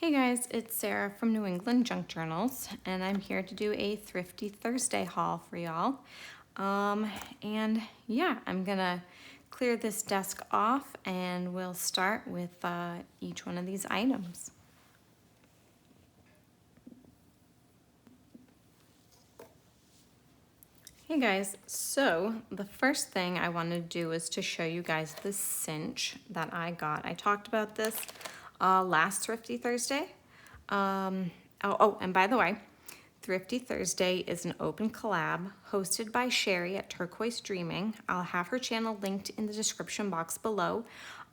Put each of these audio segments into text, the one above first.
Hey guys, it's Sarah from New England Junk Journals, and I'm here to do a Thrifty Thursday haul for y'all. And yeah, I'm gonna clear this desk off and we'll start with each one of these items. Hey guys, so the first thing I wanted to do is to show you guys the cinch that I got. I talked about this last Thrifty Thursday. And by the way, Thrifty Thursday is an open collab hosted by Sherry at Turquoise Dreaming. I'll have her channel linked in the description box below.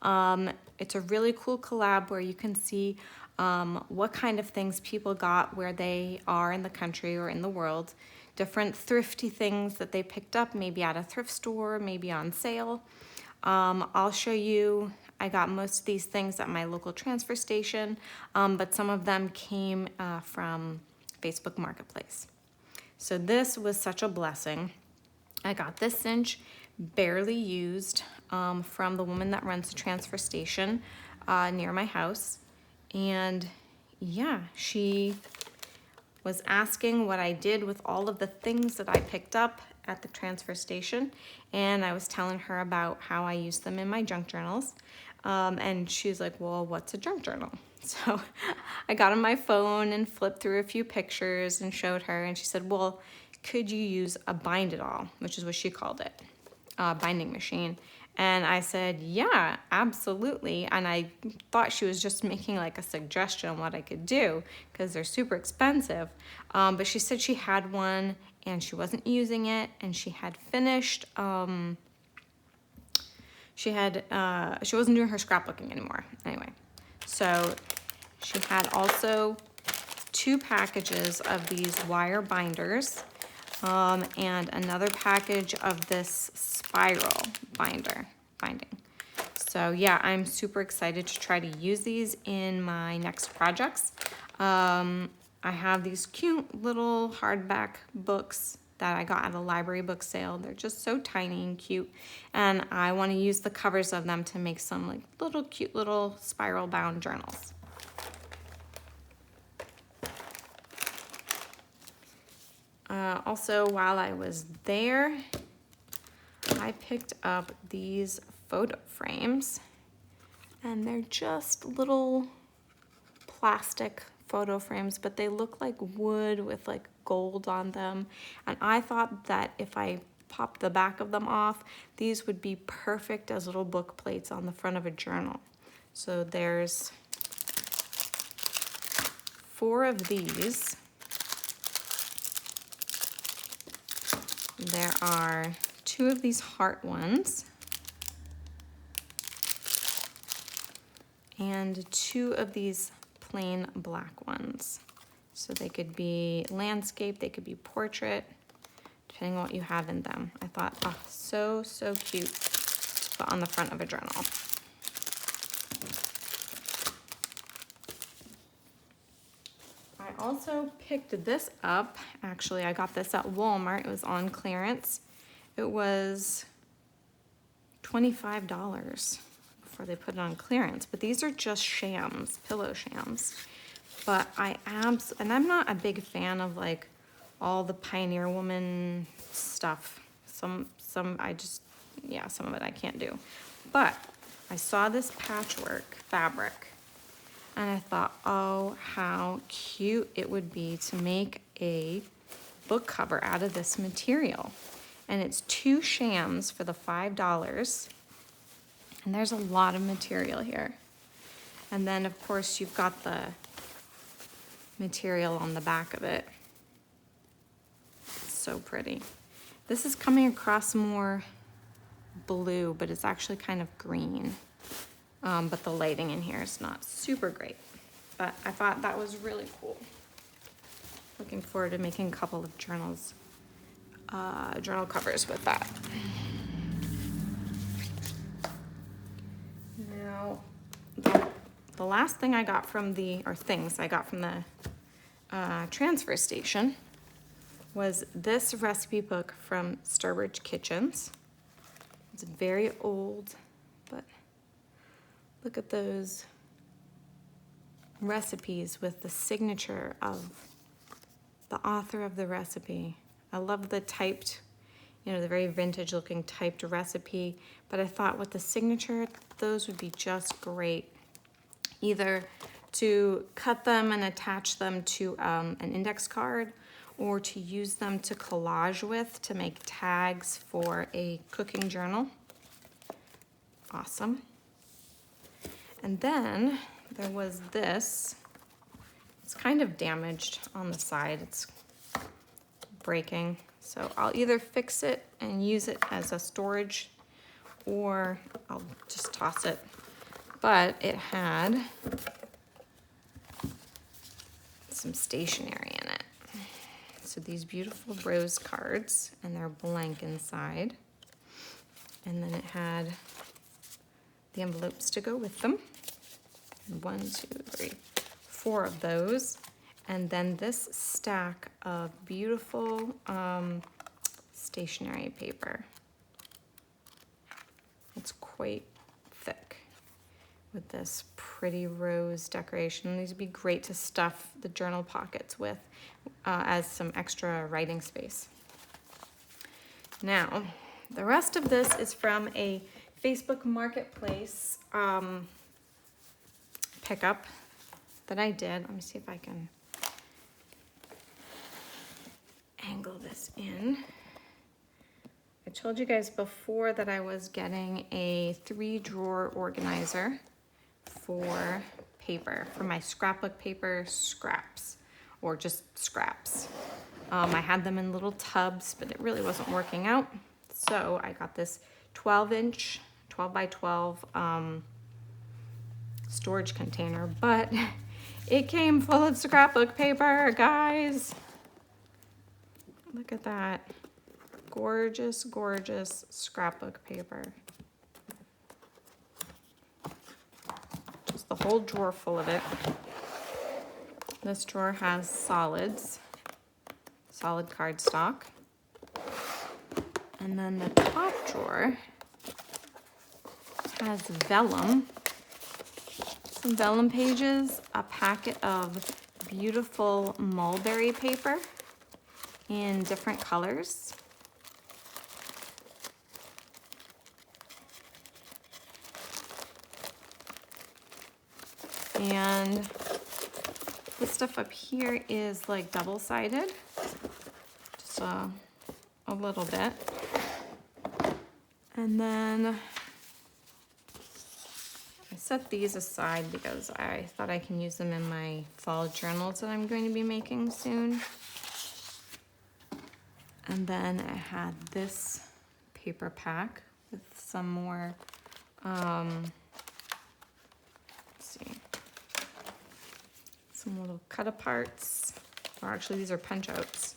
It's a really cool collab where you can see what kind of things people got where they are in the country or in the world, different thrifty things that they picked up, maybe at a thrift store, maybe on sale. I'll show you, I got most of these things at my local transfer station, but some of them came from Facebook Marketplace. So this was such a blessing. I got this cinch barely used from the woman that runs the transfer station near my house. And yeah, she was asking what I did with all of the things that I picked up at the transfer station, and I was telling her about how I use them in my junk journals. And she's like, well, what's a junk journal? So I got on my phone and flipped through a few pictures and showed her, and she said, well, could you use a bind it all, which is what she called it, binding machine. And I said, yeah, absolutely. And I thought she was just making like a suggestion on what I could do because they're super expensive. But she said she had one and she wasn't using it, and she had finished, she wasn't doing her scrapbooking anymore. Anyway, so she had also 2 packages of these wire binders, and another package of this spiral binding. So yeah, I'm super excited to try to use these in my next projects. I have these cute little hardback books that I got at a library book sale. They're just so tiny and cute, and I want to use the covers of them to make some like little cute little spiral bound journals. Also, while I was there, I picked up these photo frames, and they're just little plastic photo frames, but they look like wood with like gold on them. And I thought that if I popped the back of them off, these would be perfect as little book plates on the front of a journal. So there's 4 of these. There are 2 of these heart ones and 2 of these plain black ones. So they could be landscape, they could be portrait, depending on what you have in them. I thought, oh, so cute to put on the front of a journal. I also picked this up. Actually, I got this at Walmart. It was on clearance. It was $25 before they put it on clearance. But these are just shams, pillow shams. But and I'm not a big fan of like all the Pioneer Woman stuff. Some of it I can't do. But I saw this patchwork fabric, and I thought, oh, how cute it would be to make a book cover out of this material. And it's 2 shams for the $5. And there's a lot of material here. And then, of course, you've got the material on the back of it. It's so pretty. This is coming across more blue, but it's actually kind of green. But the lighting in here is not super great. But I thought that was really cool. Looking forward to making a couple of journal covers with that. Now, the last thing I got from things I got from the transfer station was this recipe book from Sturbridge Kitchens. It's very old, but look at those recipes with the signature of the author of the recipe. I love the typed, you know, the very vintage looking typed recipe, but I thought with the signature, those would be just great. Either to cut them and attach them to an index card, or to use them to collage with to make tags for a cooking journal. Awesome. And then there was this. It's kind of damaged on the side. It's breaking. So I'll either fix it and use it as a storage, or I'll just toss it. But it had some stationery in it. So these beautiful rose cards, and they're blank inside. And then it had the envelopes to go with them. 1, 2, 3, 4 of those. And then this stack of beautiful stationery paper. It's quite thick with this pretty rose decoration. These would be great to stuff the journal pockets with as some extra writing space. Now, the rest of this is from a Facebook Marketplace pickup that I did. Let me see if I can angle this in. I told you guys before that I was getting a 3-drawer organizer for paper, for my scrapbook paper scraps, or just scraps. I had them in little tubs, but it really wasn't working out. So I got this 12-inch, 12 by 12 storage container, but it came full of scrapbook paper, guys. Look at that. Gorgeous, gorgeous scrapbook paper. Just the whole drawer full of it. This drawer has solids, solid cardstock. And then the top drawer has vellum, some vellum pages, a packet of beautiful mulberry paper in different colors. And this stuff up here is like double-sided, just a little bit. And then I set these aside because I thought I can use them in my fall journals that I'm going to be making soon. And then I had this paper pack with some more, let's see, some little cut-aparts, or actually these are punch-outs.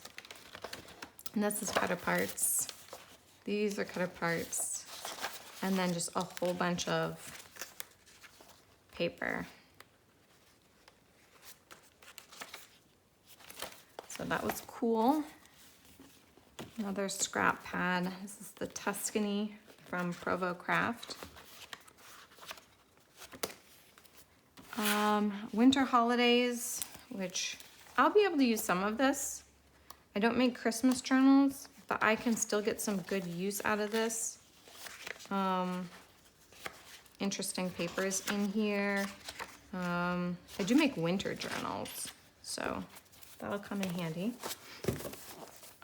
And this is cut-aparts. These are cut-aparts. And then just a whole bunch of paper. So that was cool. Another scrap pad. This is the Tuscany from Provo Craft. Winter holidays, which I'll be able to use some of this. I don't make Christmas journals, but I can still get some good use out of this. Interesting papers in here. I do make winter journals, so that'll come in handy.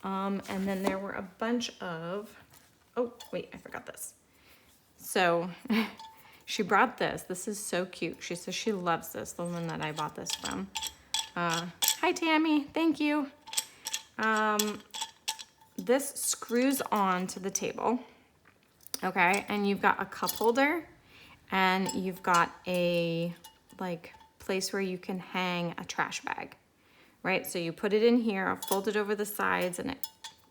And then there were a bunch of, oh, wait, I forgot this. So she brought this. This is so cute. She says she loves this, the one that I bought this from. Hi, Tammy. Thank you. This screws on to the table, okay? And you've got a cup holder, and you've got a, like, place where you can hang a trash bag, right? So you put it in here, fold it over the sides, and it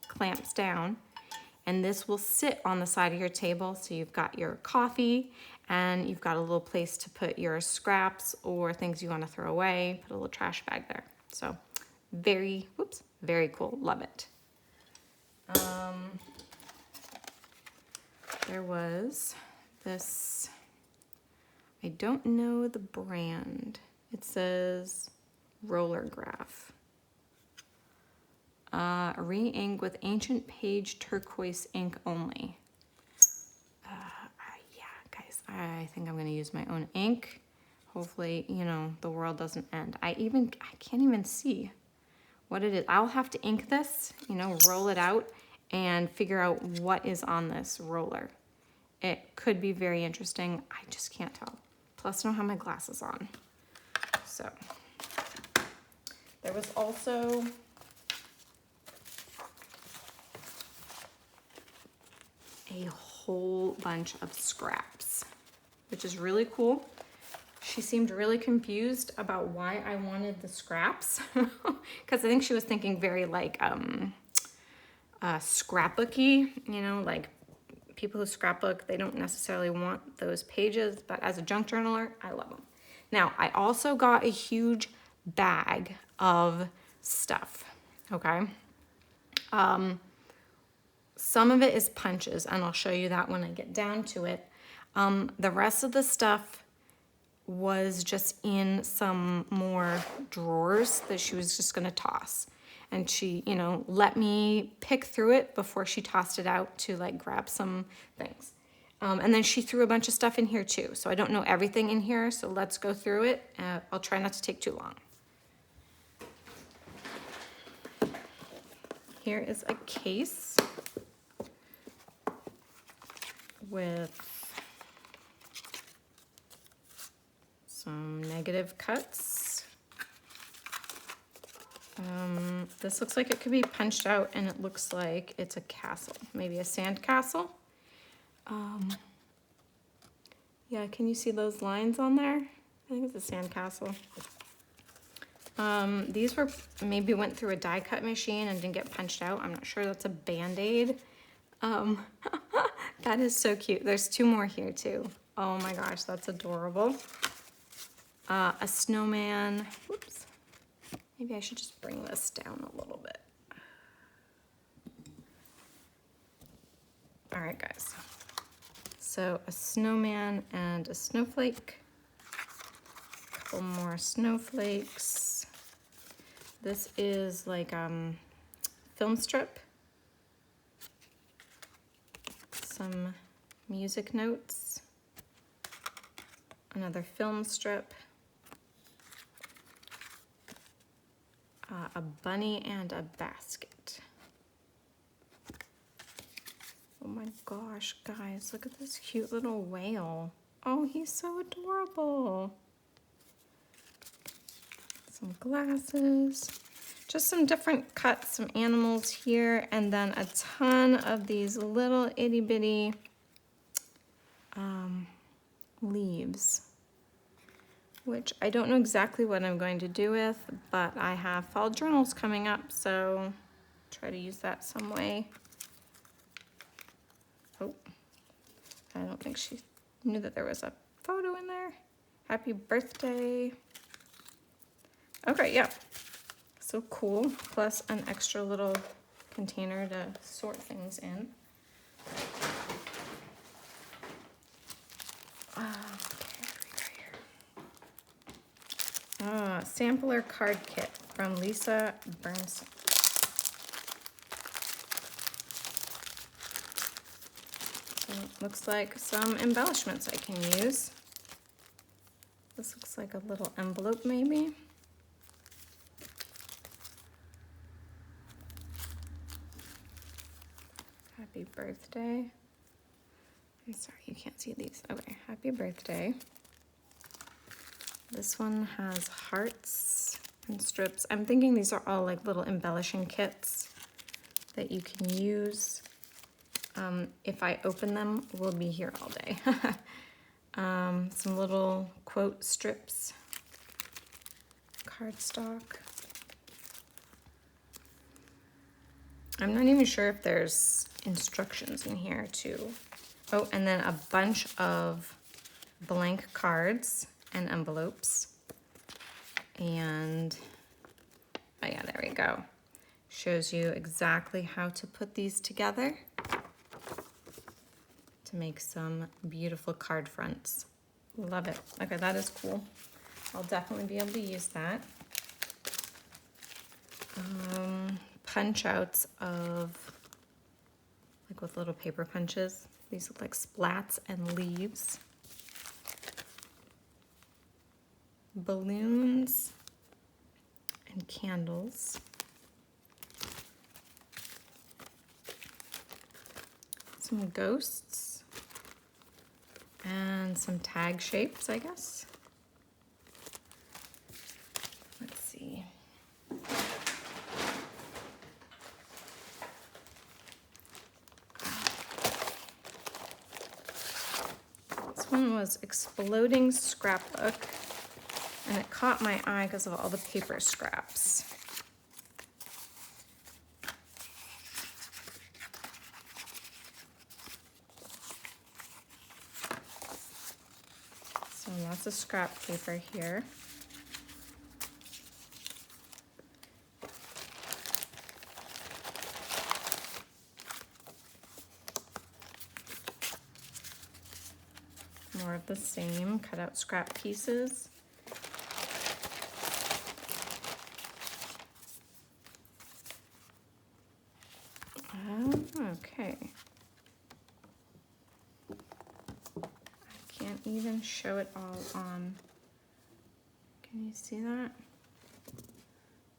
clamps down. And this will sit on the side of your table. So you've got your coffee, and you've got a little place to put your scraps or things you want to throw away. Put a little trash bag there. So very, whoops, very cool. Love it. There was this, I don't know the brand. It says roller graph. Re-ink with ancient page turquoise ink only. Yeah, guys, I think I'm gonna use my own ink. Hopefully, you know, the world doesn't end. I can't even see what it is. I'll have to ink this, you know, roll it out and figure out what is on this roller. It could be very interesting. I just can't tell. Plus, I don't have my glasses on. So, there was also a whole bunch of scraps, which is really cool. She seemed really confused about why I wanted the scraps, because I think she was thinking very like scrapbooky, you know, like people who scrapbook, they don't necessarily want those pages, but as a junk journaler, I love them. Now, I also got a huge bag of stuff, okay? Some of it is punches, and I'll show you that when I get down to it. The rest of the stuff was just in some more drawers that she was just gonna toss. And she, you know, let me pick through it before she tossed it out to like grab some things. And then she threw a bunch of stuff in here too. So I don't know everything in here, so let's go through it. I'll try not to take too long. Here is a case with some negative cuts. This looks like it could be punched out, and it looks like it's a castle, maybe a sand castle. Yeah, can you see those lines on there? I think it's a sand castle. These were maybe went through a die cut machine and didn't get punched out. I'm not sure. That's a Band-Aid. That is so cute. There's two more here too. Oh my gosh, that's adorable. A snowman. Whoops. Maybe I should just bring this down a little bit. All right, guys. So a snowman and a snowflake. A couple more snowflakes. This is like film strip. Some music notes. Another film strip. A bunny and a basket. Oh my gosh, guys, look at this cute little whale. Oh, he's so adorable. Some glasses, just some different cuts, some animals here, and then a ton of these little itty bitty leaves, which I don't know exactly what I'm going to do with, but I have fall journals coming up, so try to use that some way. Oh, I don't think she knew that there was a photo in there. Happy birthday. Okay, yeah, so cool. Plus an extra little container to sort things in. Sampler card kit from Lisa Bernson. So it looks like some embellishments I can use. This looks like a little envelope maybe. Happy birthday. I'm sorry, you can't see these. Okay, happy birthday. This one has hearts and strips. I'm thinking these are all like little embellishing kits that you can use. If I open them, we'll be here all day. Some little quote strips, cardstock. I'm not even sure if there's instructions in here too. Oh, and then a bunch of blank cards and envelopes. And, oh yeah, there we go. Shows you exactly how to put these together to make some beautiful card fronts. Love it. Okay, that is cool. I'll definitely be able to use that. Punch outs of, like with little paper punches. These look like splats and leaves. Balloons and candles. Some ghosts. And some tag shapes, I guess. Let's see. This one was Exploding Scrapbook, and it caught my eye because of all the paper scraps. So lots of scrap paper here. More of the same, cut out scrap pieces. Oh, okay. I can't even show it all on. Can you see that?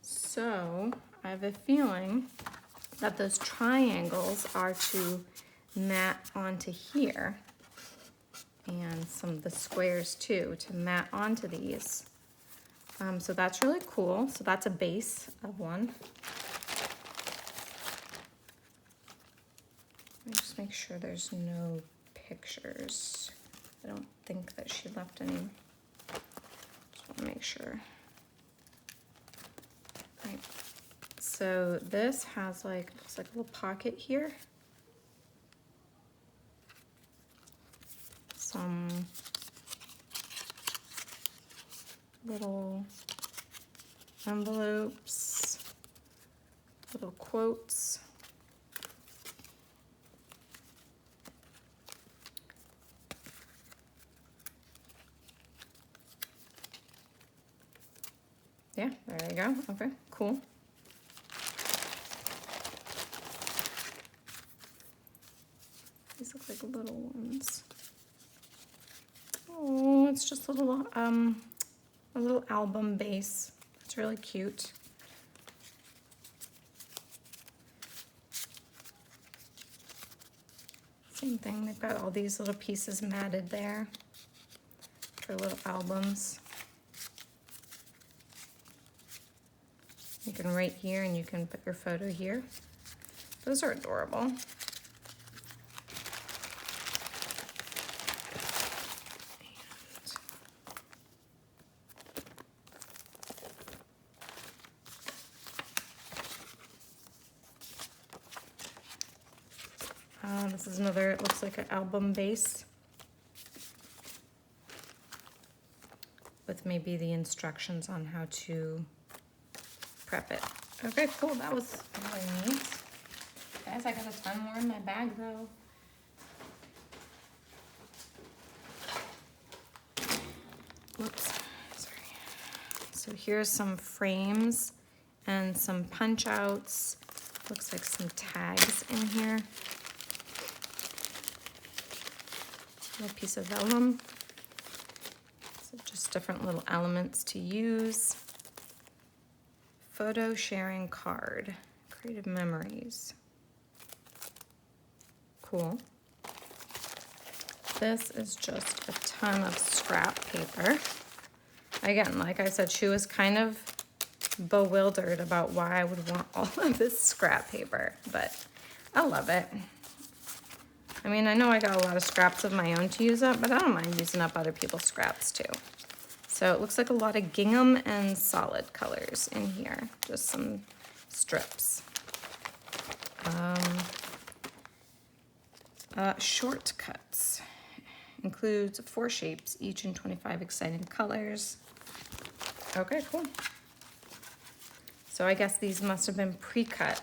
So, I have a feeling that those triangles are to mat onto here. And some of the squares too, to mat onto these. So that's really cool. So that's a base of one. Let me just make sure there's no pictures. I don't think that she left any. Just want to make sure. Right. So this has like, looks like a little pocket here. Some little envelopes, little quotes. Yeah, there you go. Okay, cool. These look like little ones. Oh, it's just a little album base. It's really cute. Same thing, they've got all these little pieces matted there for little albums. You can write here and you can put your photo here. Those are adorable. This is another, it looks like an album base with maybe the instructions on how to prep it. Okay, cool, that was really neat. Guys, I got a ton more in my bag though. Whoops, sorry. So here's some frames and some punch outs. Looks like some tags in here. Little piece of vellum. So just different little elements to use. Photo sharing card. Creative memories. Cool. This is just a ton of scrap paper. Again, like I said, she was kind of bewildered about why I would want all of this scrap paper, but I love it. I mean, I know I got a lot of scraps of my own to use up, but I don't mind using up other people's scraps too. So it looks like a lot of gingham and solid colors in here, just some strips. Shortcuts. Includes 4 shapes, each in 25 exciting colors. Okay, cool. So I guess these must have been pre-cut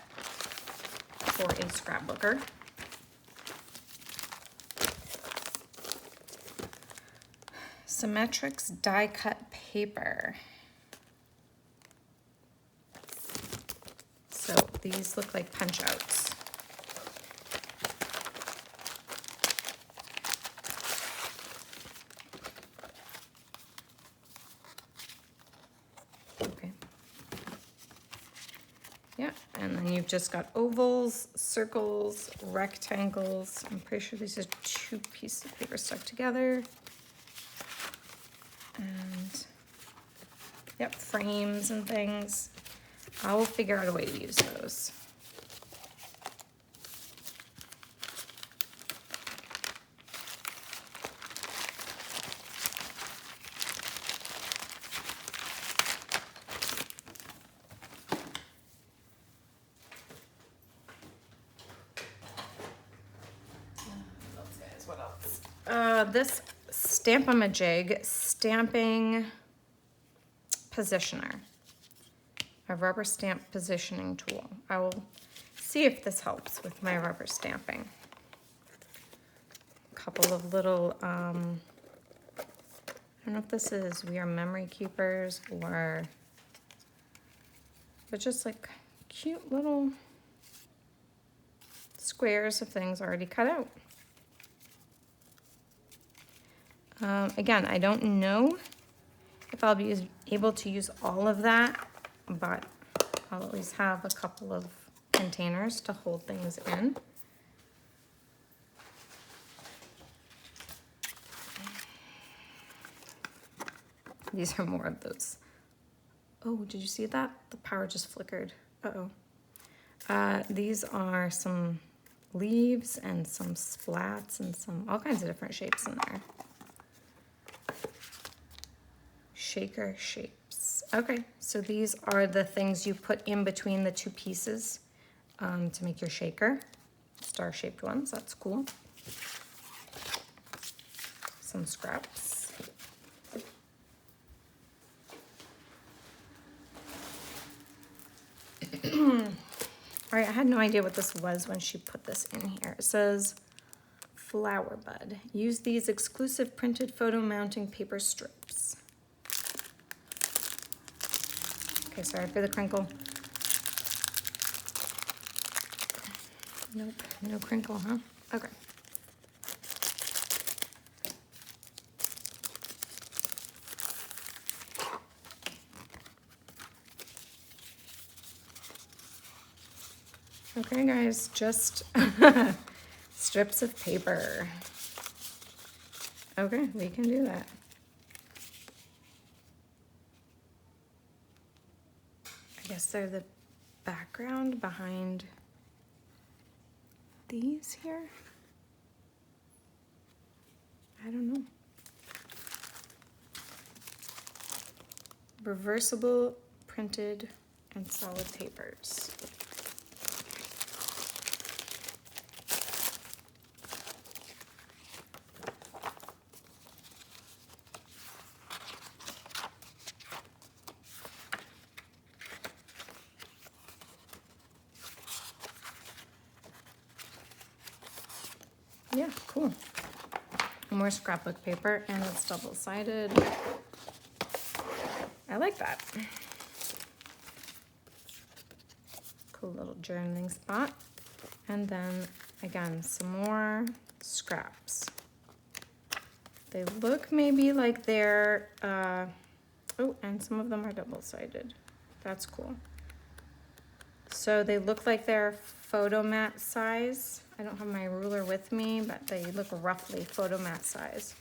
for a scrapbooker. Symmetrix die cut paper. So these look like punch outs. Okay. Yeah, and then you've just got ovals, circles, rectangles. I'm pretty sure these are 2 pieces of paper stuck together. And yep, frames and things. I will figure out a way to use those. What else? This Stamp-A-Majig stamping positioner. A rubber stamp positioning tool. I will see if this helps with my rubber stamping. A couple of little, I don't know if this is We Are Memory Keepers or, but just like cute little squares of things already cut out. Again, I don't know if I'll be able to use all of that, but I'll at least have a couple of containers to hold things in. These are more of those. Oh, did you see that? The power just flickered. Uh-oh. These are some leaves and some splats and some all kinds of different shapes in there. Shaker shapes. Okay, so these are the things you put in between the 2 pieces to make your shaker. Star-shaped ones, that's cool. Some scraps. All right, I had no idea what this was when she put this in here. It says Flower Bud. Use these exclusive printed photo mounting paper strips. Okay, sorry for the crinkle. Nope, no crinkle, huh? Okay. Okay, guys, just strips of paper. Okay, we can do that. I guess they're the background behind these here. I don't know. Reversible printed and solid papers. Yeah, cool. More scrapbook paper, and it's double-sided. I like that. Cool little journaling spot. And then, again, some more scraps. They look maybe like they're, oh, and some of them are double-sided. That's cool. So they look like they're photomat size. I don't have my ruler with me, but they look roughly photomat size.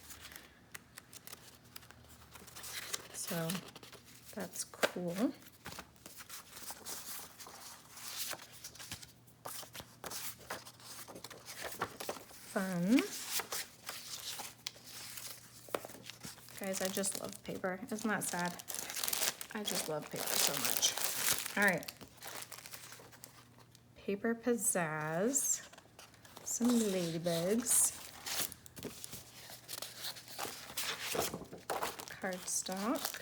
So that's cool. Fun. Guys, I just love paper. Isn't that sad? I just love paper so much. All right. Paper pizzazz. Some ladybugs. Cardstock.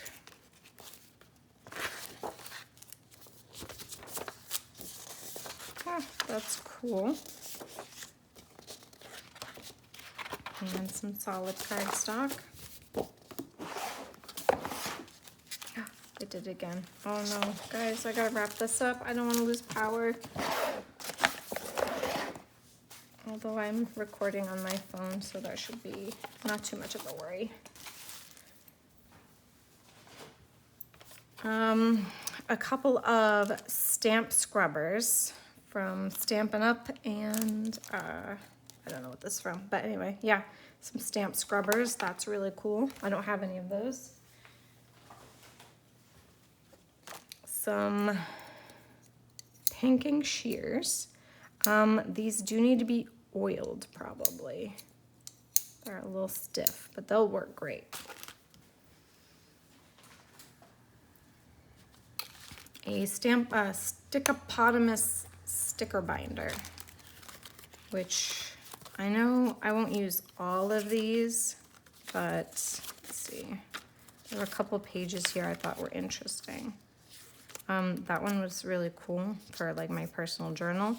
Ah, that's cool. And some solid cardstock. it again. Oh no, guys, I gotta wrap this up. I don't want to lose power. Although I'm recording on my phone, so that should be not too much of a worry. A couple of stamp scrubbers from Stampin' Up! And I don't know what this is from, but anyway, yeah, some stamp scrubbers. That's really cool. I don't have any of those. Some panking shears. These do need to be oiled probably. They're a little stiff, but they'll work great. A Stickopotamus sticker binder, which I know I won't use all of these, but let's see. There were a couple pages here I thought were interesting. That one was really cool for like my personal journal.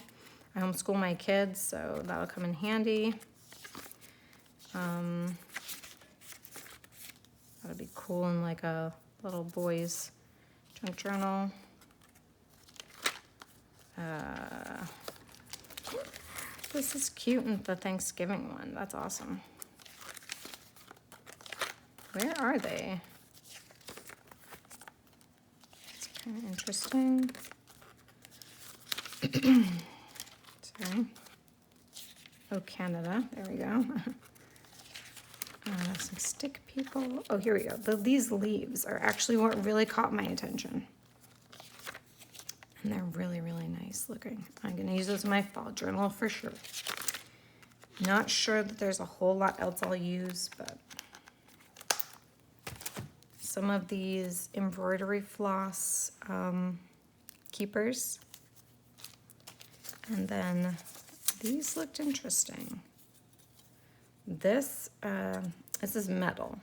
I homeschool my kids, so that'll come in handy. That'll be cool in like a little boy's junk journal. This is cute in the Thanksgiving one. That's awesome. Where are they? It's kind of interesting. Sorry. Oh, Canada. There we go. Some stick people. Oh, here we go. These leaves are actually what really caught my attention. And they're really, really nice looking. I'm going to use those in my fall journal for sure. Not sure that there's a whole lot else I'll use, but some of these embroidery floss keepers. And then these looked interesting. This is metal.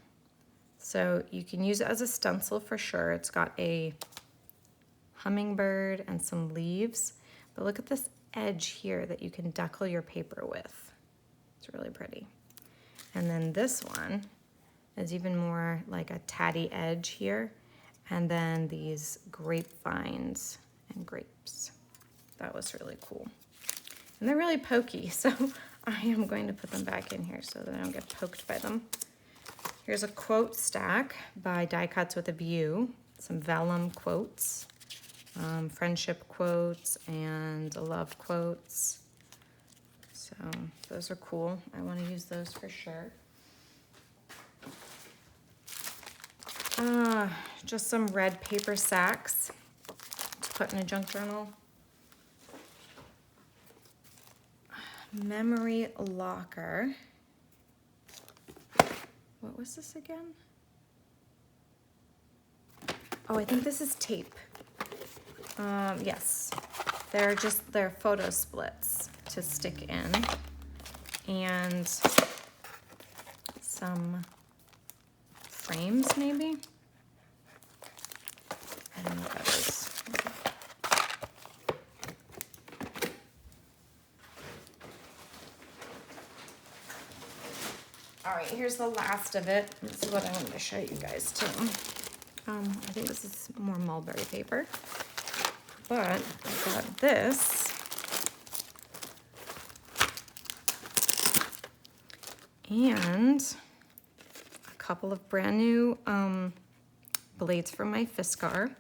So you can use it as a stencil for sure. It's got a hummingbird and some leaves, but look at this edge here that you can decal your paper with. It's really pretty. And then this one is even more like a tatty edge here, and then these grapevines and grapes. That was really cool. And they're really pokey, so I am going to put them back in here so that I don't get poked by them. Here's a quote stack by Die Cuts with a View, some vellum quotes. Friendship quotes and love quotes. So those are cool. I want to use those for sure. Just some red paper sacks to put in a junk journal. Memory locker. What was this again? Oh, I think this is tape. Yes, they're photo splits to stick in, and some frames maybe. I don't know what that is. All right, here's the last of it. This is what I wanted to show you guys too. I think this is more mulberry paper. But I got this, and a couple of brand new blades for my Fiskar.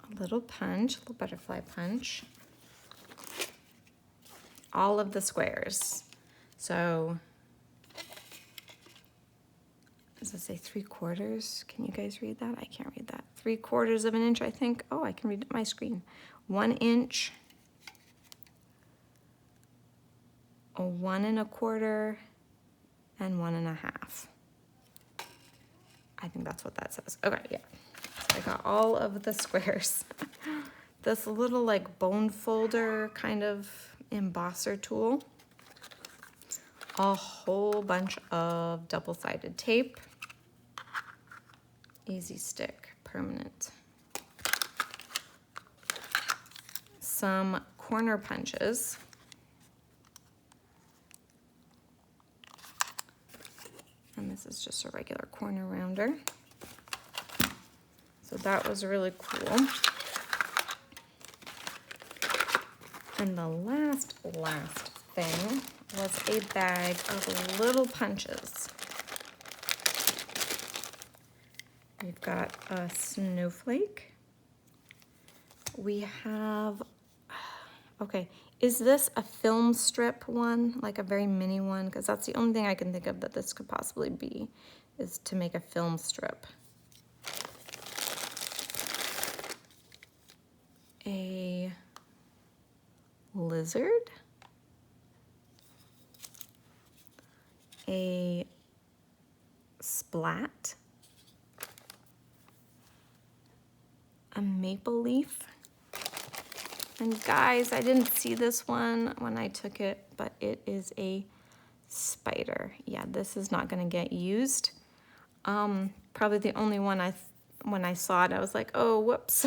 A little punch, a little butterfly punch. All of the squares. So, does it say 3/4? Can you guys read that? I can't read that. 3/4 of an inch, I think. Oh, I can read it on my screen. 1 inch, a 1 1/4, and 1 1/2. I think that's what that says. Okay, yeah. So I got all of the squares. This little like bone folder kind of embosser tool. A whole bunch of double-sided tape. Easy stick, permanent. Some corner punches. And this is just a regular corner rounder. So that was really cool. And the last thing was a bag of little punches. We've got a snowflake. We have, okay, is this a film strip one, like a very mini one? Because that's the only thing I can think of that this could possibly be, is to make a film strip. A lizard. A splat. A maple leaf. And guys, I didn't see this one when I took it, but it is a spider. Yeah, this is not gonna get used. Probably the only one when I saw it, I was like, oh, whoops.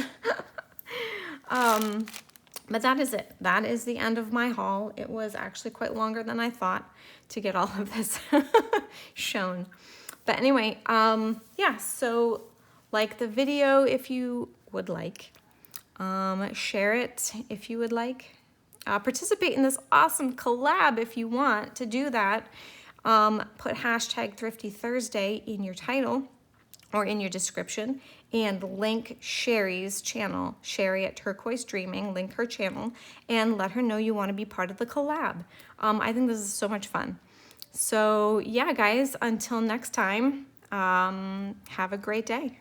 But that is it. That is the end of my haul. It was actually quite longer than I thought to get all of this shown. But anyway, yeah, so like the video if you would like. Share it if you would like. Participate in this awesome collab if you want to do that. Put hashtag Thrifty Thursday in your title or in your description, and link Sherry's channel, Sherry at Turquoise Dreaming, link her channel, and let her know you want to be part of the collab. I think this is so much fun. So yeah, guys, until next time, have a great day.